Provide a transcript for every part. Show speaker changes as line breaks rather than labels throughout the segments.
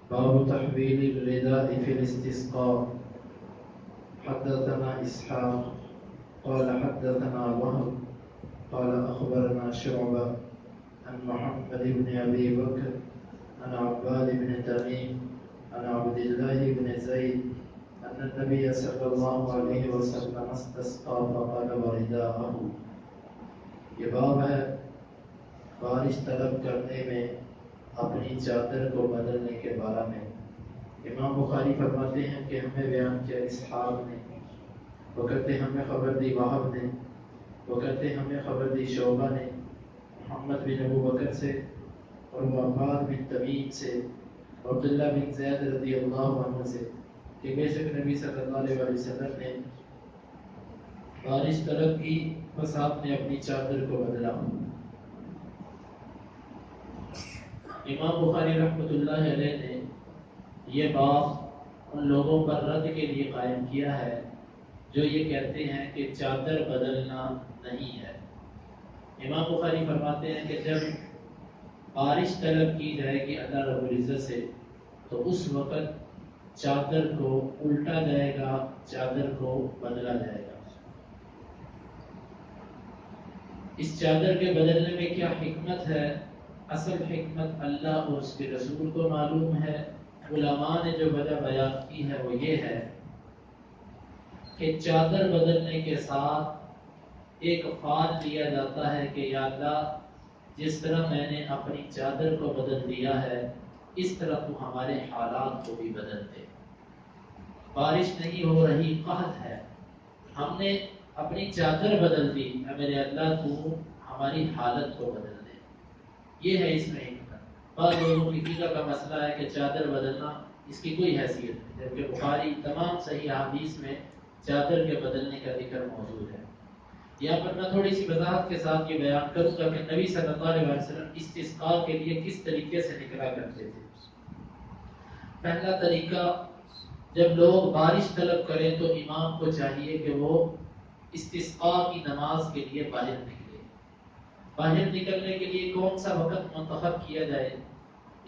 باب تحويل الرداء في الاستسقاء. حدثنا إسحاق قال حدثنا وهب قال أخبرنا شعبة عن محمد بن أبي بكر عن عباد بن تميم عن عبد الله بن زيد أن النبي صلى الله عليه وسلم استسقى فقلب رداءه. یہ باب ہے بارش طلب کرنے میں اپنی چادر کو بدلنے کے بارے میں۔ امام بخاری فرماتے ہیں کہ ہمیں بیان کیا اسحاق نے، وہ کہتے ہمیں خبر دی وہب نے، وہ کہتے ہمیں خبر دی شعبہ نے محمد بن ابو بکر سے اور عباد بن تمیم سے اور عبداللہ بن زید رضی اللہ عنہ سے کہ بے شک نبی صلی اللہ علیہ وسلم نے بارش طلب کی، بس آپ نے اپنی چادر کو بدلا۔ امام بخاری رحمۃ اللہ علیہ نے یہ باب ان لوگوں پر رد کے لیے قائم کیا ہے جو یہ کہتے ہیں کہ چادر بدلنا نہیں ہے۔ امام بخاری فرماتے ہیں کہ جب بارش طلب کی جائے گی اللہ رب العزت سے تو اس وقت چادر کو الٹا جائے گا، چادر کو بدلا جائے گا۔ اس چادر کے بدلنے میں کیا حکمت ہے؟ اصل حکمت اللہ اور اس کے رسول کو معلوم ہے۔ علماء نے جو وجہ بیان کی ہے وہ یہ ہے کہ چادر بدلنے کے ساتھ ایک فعل لیا جاتا ہے کہ یا اللہ جس طرح میں نے اپنی چادر کو بدل دیا ہے اس طرح تو ہمارے حالات کو بھی بدل دے۔ بارش نہیں ہو رہی، قحط ہے، ہم نے اپنی چادر بدل دی، اے میرے اللہ تو ہماری حالت کو بدل دے۔ یہ ہے اس میں حکمت۔ بعض لوگوں کی فقہ کا مسئلہ ہے کہ چادر بدلنا اس کی کوئی حیثیت نہیں، جبکہ بخاری تمام صحیح حدیث میں چادر کے بدلنے کا ذکر موجود ہے۔ یہاں پر میں تھوڑی سی وضاحت کے ساتھ یہ بیان کروں گا کہ نبی صلی اللہ علیہ وسلم استسقاء کے لیے کس طریقے سے نکلا کرتے تھے۔ پہلا طریقہ، جب لوگ بارش طلب کریں تو امام کو چاہیے کہ وہ استسقاء کی نماز کے لیے باہر نکلے۔ باہر نکلنے کے لیے کون سا وقت منتخب کیا جائے؟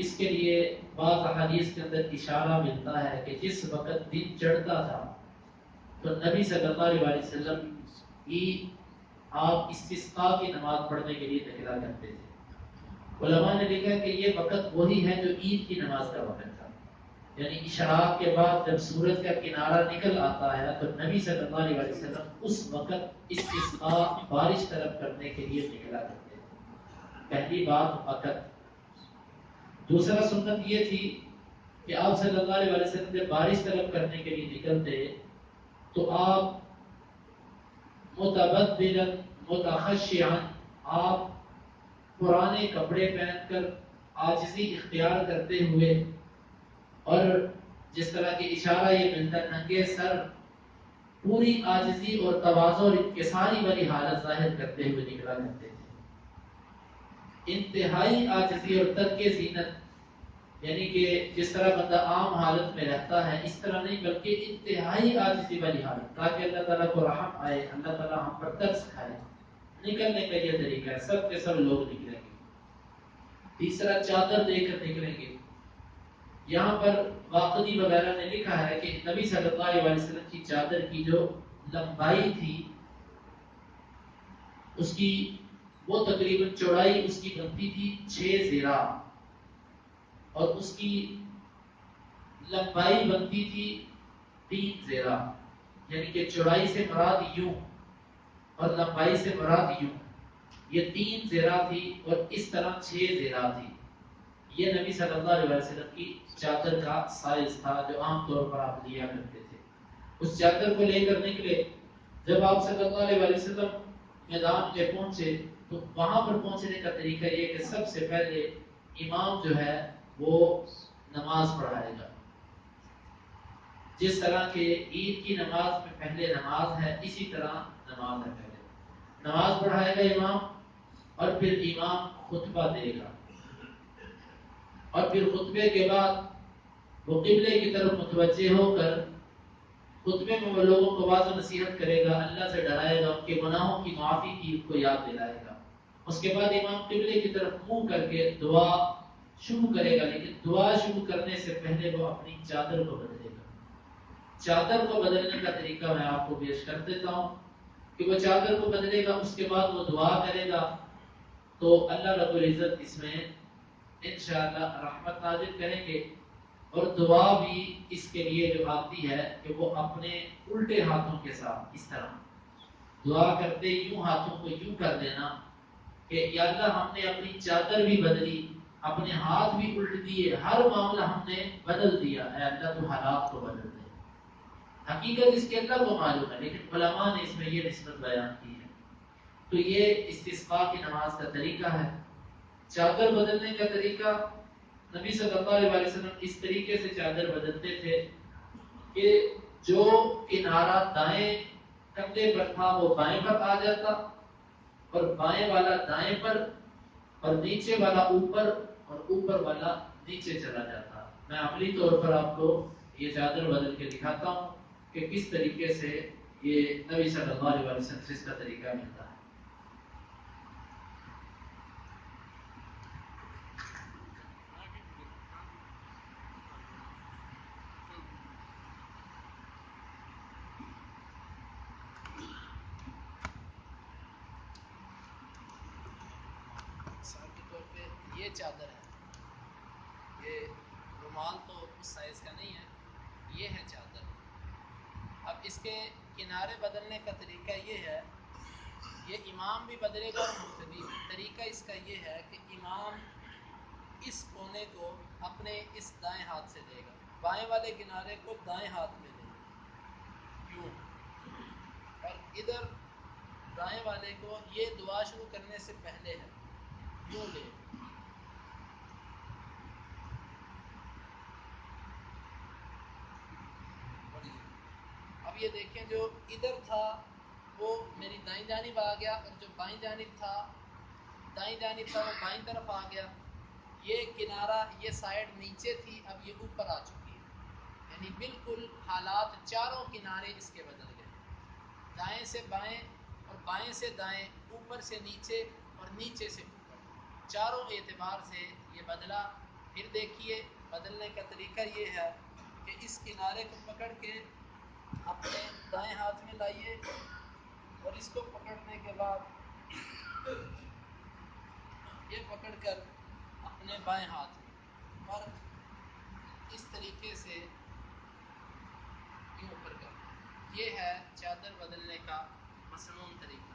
اس کے لیے بعض احادیث کے اندر اشارہ ملتا ہے کہ جس وقت دن چڑھتا تھا تو نبی صلی اللہ علیہ وسلم ہی آپ استسقاء کی نماز پڑھنے کے لیے نکلا کرتے تھے۔ علماء نے لکھا کہ یہ وقت وہی ہے جو عید کی نماز کا وقت تھا، یعنی اشراق کے بعد جب سورج کا کنارہ نکل آتا ہے تو نبی صلی اللہ علیہ وسلم اس وقت استسقاء بارش طلب کرنے کے لیے نکلا کرتے تھے۔ پہلی بات وقت۔ دوسرا سنت یہ تھی کہ آپ صلی اللہ علیہ وسلم جب بارش طلب کرنے کے لیے نکلتے تو آپ متبدلا متخشعا، آپ پرانے کپڑے پہن کر عاجزی اختیار کرتے ہوئے، اور جس طرح کی اشارہ یہ ملتا ہے ننگے سر، پوری عاجزی اور تواضع اور انکساری والی حالت ظاہر کرتے ہوئے نکلا کرتے تھے۔ انتہائی عاجزی اور ترک زینت، یعنی کہ جس طرح بندہ عام حالت میں رہتا ہے اس طرح نہیں، بلکہ انتہائی عاجزی والی حالت، تاکہ اللہ تعالیٰ کو رحم آئے، اللہ تعالیٰ ہم پر ترس کھائے۔ نکلنے کا یہ طریقہ ہے، سب کے سب لوگ نکلیں گے۔ تیسرا، چادر دے کر نکلیں گے۔ یہاں پر واقعی وغیرہ نے لکھا ہے کہ نبی صلی اللہ علیہ وسلم کی چادر کی جو لمبائی تھی اس کی وہ تقریباً چوڑائی اس کی بنتی تھی 6 ذراع اور اس کی لمبائی بنتی تھی 3 ذراع، یعنی کہ چوڑائی سے مراد یوں اور لمبائی سے مراد یوں، یہ 3 ذراع تھی اور اس طرح 6 ذراع تھی۔ یہ نبی صلی اللہ علیہ وسلم کی چادر کا سائز تھا جو عام طور پر آپ لیا کرتے تھے۔ اس چادر کو لے کر نکلے۔ جب آپ صلی اللہ علیہ وسلم میدان میں پہنچے تو وہاں پر پہنچنے کا طریقہ یہ کہ سب سے پہلے امام جو ہے وہ نماز پڑھائے گا۔ جس طرح کہ عید کی نماز میں پہلے نماز ہے اسی طرح نماز ہے، پہلے نماز پڑھائے گا امام اور پھر امام خطبہ دے گا، اور پھر خطبے کے بعد وہ قبلے کی طرف متوجہ ہو کر خطبے میں وہ لوگوں کو واضح نصیحت کرے گا، اللہ سے ڈرائے گا، ان کے گناہوں کی معافی کی ان کو یاد دلائے گا۔ اس کے بعد امام قبلے کی طرف منہ کر کے دعا شروع کرے گا، لیکن دعا شروع کرنے سے پہلے وہ اپنی چادر کو بدلے گا۔ چادر کو بدلنے کا طریقہ میں آپ کو پیش کر دیتا ہوں کہ وہ چادر کو بدلے گا، اس کے بعد وہ دعا کرے گا تو اللہ رب العزت اس میں انشاءاللہ رحمت نازل کریں گے۔ اور دعا بھی اس کے لیے جو آتی ہے کہ وہ اپنے الٹے ہاتھوں کے ساتھ اس طرح دعا کرتے یوں ہاتھوں کو یوں کر دینا کہ یا اللہ ہم نے اپنی چادر بھی بدلی، اپنے ہاتھ بھی الٹ دیے، ہر معاملہ ہم نے بدل دیا، اے اللہ تو حالات کو بدل دے۔ حقیقت اس کے اللہ کو معلوم ہے، لیکن علماء نے اس میں یہ نسبت بیان کی ہے۔ تو یہ استسقاء کی نماز کا طریقہ ہے۔ چادر بدلنے کا طریقہ، نبی صلی اللہ علیہ وسلم اس طریقے سے چادر بدلتے تھے کہ جو کنارہ دائیں کندھے پر تھا وہ بائیں پر آ جاتا، اور بائیں والا دائیں پر، اور نیچے والا اوپر، اور اوپر والا نیچے چلا جاتا۔ میں عملی طور پر آپ کو یہ چادر بدل کے دکھاتا ہوں کہ کس طریقے سے یہ نبی صلی اللہ علیہ وسلم سے اس کا طریقہ ملتا ہے۔ مثال کے طور پہ یہ چادر ہے، یہ رومال تو اس سائز کا نہیں ہے، یہ ہے چادر۔ اب اس کے کنارے بدلنے کا طریقہ یہ ہے، یہ امام بھی بدلے گا اور مقتدی بھی۔ طریقہ اس کا یہ ہے کہ امام اس کونے کو اپنے اس دائیں ہاتھ سے دے گا، بائیں والے کنارے کو دائیں ہاتھ میں دے گا یوں، اور ادھر دائیں والے کو یہ دعا شروع کرنے سے پہلے ہے یوں لے۔ اب یہ دیکھیں جو ادھر تھا وہ میری دائیں جانب آ گیا، اور جو بائیں جانب تھا دائیں جانب تھا وہ بائیں طرف آ گیا۔ یہ کنارہ، یہ سائڈ نیچے تھی، اب یہ اوپر آ چکی ہے، یعنی بالکل حالات چاروں کنارے اس کے بدل گئے، دائیں سے بائیں اور بائیں سے دائیں، اوپر سے نیچے اور نیچے سے اوپر، چاروں اعتبار سے یہ بدلا۔ پھر دیکھیے بدلنے کا طریقہ یہ ہے کہ اس کنارے کو پکڑ کے اپنے دائیں ہاتھ میں لائیے، اور اس کو پکڑنے کے بعد یہ پکڑ کر اپنے بائیں ہاتھ میں، اور اس طریقے سے یوں اوپر کر دیں۔ یہ ہے چادر بدلنے کا مسنون طریقہ۔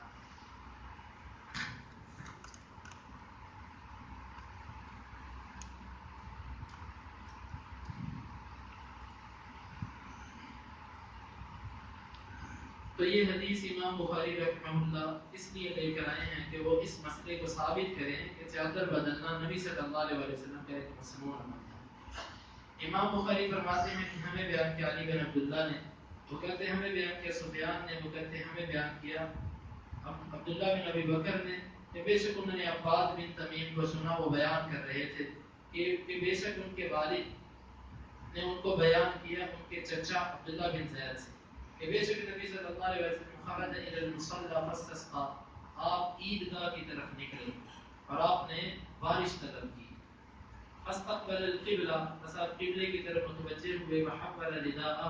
تو یہ حدیث امام بخاری رحمہ اللہ اس لیے لے کر آئے ہیں کہ وہ اس مسئلے کو ثابت کریں کہ چادر بدلنا نبی صلی اللہ علیہ وسلم کا ایک مسنون عمل ہے۔ امام بخاری فرماتے ہیں کہ ہمیں بیان کیا علی بن عبداللہ نے، وہ کہتے ہیں ہمیں بیان کیا سفیان نے، وہ کہتے ہیں ہمیں بیان کیا عبداللہ بن ابی بکر نے، کہ بے شک انہوں نے عباد بن تمیم کو سنا، وہ بیان کر رہے تھے کہ بے شک ان کے والد نے ان کو بیان کیا ان کے چچا عبداللہ بن زید سے کہ بے شک نبی صلی اللہ علیہ وسلم خرج الی المصلی فاستسقى، آپ عیدگاہ کی طرف نکلے اور آپ نے بارش طلب کی، فاستقبل القبلہ، بس آپ قبلے کی طرف متوجہ ہوئے، وحول رداءہ،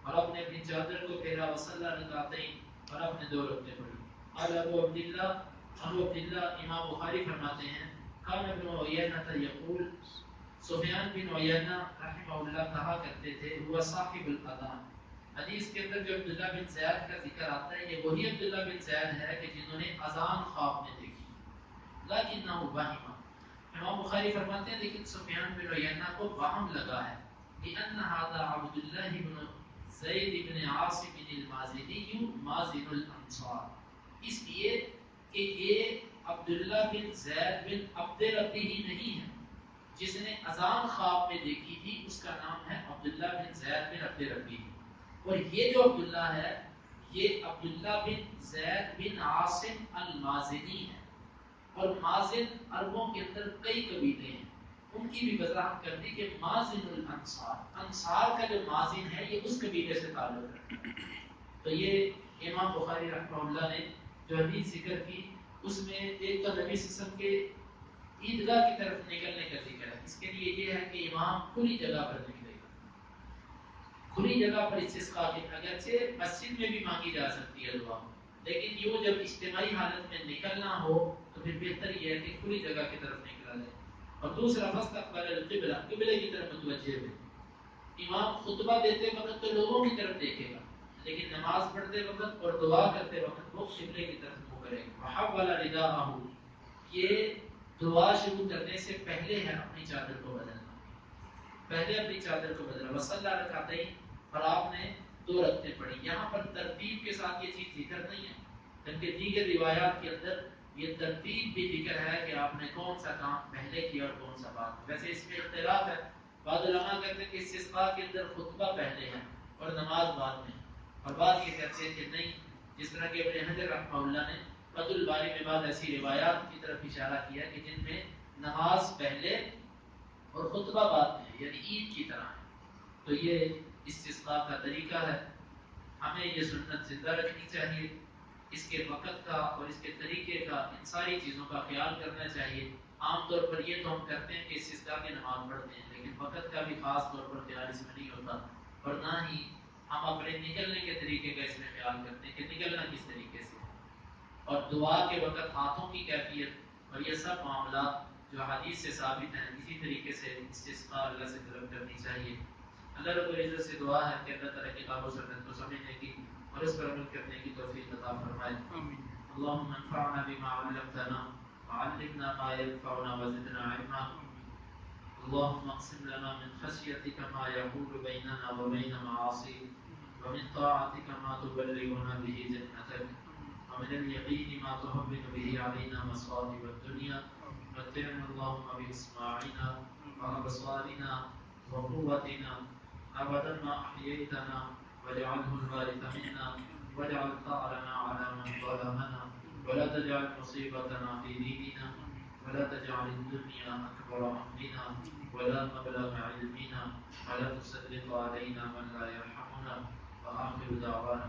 اور آپ نے اپنی چادر کو پھیرا، وصلی رکعتین، اور آپ نے 2 رکعتیں پڑھی۔ قال ابو عبداللہ امام بخاری فرماتے ہیں کان ابن عیینہ یقول، سفیان بن عیینہ رحمہ اللہ کہا کرتے تھے، ہوا صاحب الاذان، حدیث کے اندر جو عبداللہ بن زیاد کا ذکر آتا ہے یہ وہی عبداللہ بن زیاد ہے کہ جنہوں نے اذان خواب میں دیکھی، لیکنہ وہم، امام بخاری فرماتے ہیں لیکن سفیان بن عیینہ کو وہم لگا ہے، لأن هذا عبد الله بن زید بن عاصم المازنی مازن الانصار، اس لیے کہ یہ عبداللہ بن زید بن عبد ربی ہی نہیں ہے جس نے اذان خواب میں دیکھی تھی، اس کا نام ہے عبداللہ بن زید بن عبد ربی، اور یہ جو عبداللہ ہے یہ عبداللہ بن زید بن عاصم المازنی ہے، اور مازن عربوں کے اندر کئی قبیلے ہیں، ان کی بھی وضاحت کر دی کہ مازن الانصار، انصار کا جو مازن ہے یہ اس قبیلے سے تعلق رکھتا ہے۔ تو یہ امام بخاری رحمہ اللہ نے جو حدیث ذکر کی اس میں ایک تو نبی صلی اللہ علیہ وسلم کے عیدگاہ کی طرف نکلنے کا ذکر ہے. اس کے لیے یہ ہے کہ امام کھلی جگہ پر نکلے گا. کھلی جگہ پر استسقاء کی اگرچہ مسجد میں بھی مانگی جا سکتی ہے دعا، لیکن یوں جب اجتماعی حالت میں نکلنا ہو تو پھر بہتر یہ ہے کہ کھلی جگہ کی طرف نکلا جائے. اور دوسرا فاستقبل القبلہ، قبلے کی طرف متوجہ ہوئے. امام خطبہ دیتے وقت تو لوگوں کی طرف دیکھے گا، لیکن نماز پڑھتے وقت اور دعا کرتے وقت وہ قبلے کی طرف منہ کرے گا. وحول رداءہ، یہ دعا شروع کرنے سے پہلے ہے اپنی چادر کو بدلنا. پہلے اپنی چادر کو بدلا. وصلی رکعتین، اور آپ نے 2 رکعتیں پڑھی. یہاں پر ترتیب کے ساتھ یہ چیز ذکر نہیں ہے، بلکہ دیگر روایات کے اندر یہ ترتیب بھی ذکر ہے کہ آپ نے کون سا کام پہلے کیا اور کون سا بعد. ویسے اس میں اختلاف ہے. بعض علماء کہتے ہیں کہ استسقاء کے اندر خطبہ پہلے ہے اور نماز بعد میں، اور بعض یہ کہتے ہیں کہ نہیں، جس طرح کہ ابن حجر رحمہ اللہ نے فتح الباری میں بعض ایسی روایات کی طرف اشارہ کیا کہ جن میں نماز پہلے اور خطبہ بعد میں، یعنی عید کی طرح ہے. تو یہ استسقاء کا طریقہ ہے. ہمیں یہ سنت زندہ رکھنی چاہیے. اس کے وقت کا اور اس کے طریقے کا، ان ساری چیزوں کا خیال کرنا چاہیے. عام طور پر یہ تو ہم کرتے ہیں کہ استسقاء کی نماز پڑھتے ہیں، لیکن وقت کا بھی خاص طور پر خیال اس میں نہیں ہوتا، اور نہ ہی ہم اپنے نکلنے کے طریقے کا اس میں خیال کرتے ہیں کہ نکلنا کس طریقے سے. اور دعا کے وقت ہاتھوں کی کیفیت اور یہ سب معاملات جو حدیث سے ثابت ہیں، اسی طریقے سے استسقاء اللہ سے طلب کرنی چاہیے. اللہ رب العزت سے دعا ہے کہ اللہ تعالیٰ کتاب و سنت کو سمجھنے کی اور اس پر عمل کرنے کی توفیق عطا فرمائے. اللهم انفعنا بما علمتنا وعلمنا ما ينفعنا وزدنا علما. اللهم اقسم لنا من خشيتك ما يحول بيننا وبين معاصيك، ومن طاعتك ما تبلغنا به جنتك، ومن اليقين ما تهون به علينا مصائب الدنيا. متعنا اللهم بأسماعنا وأبصارنا وقوتنا أبدا ما أحييتنا، واجعله الوارث منا، واجعل ثأرنا على من ظلمنا، ولا تجعل مصيبتنا في ديننا، ولا تجعل الدنيا أكبر همنا ولا مبلغ علمنا، ولا تسلط علينا من لا يرحمنا. وآخر دعوانا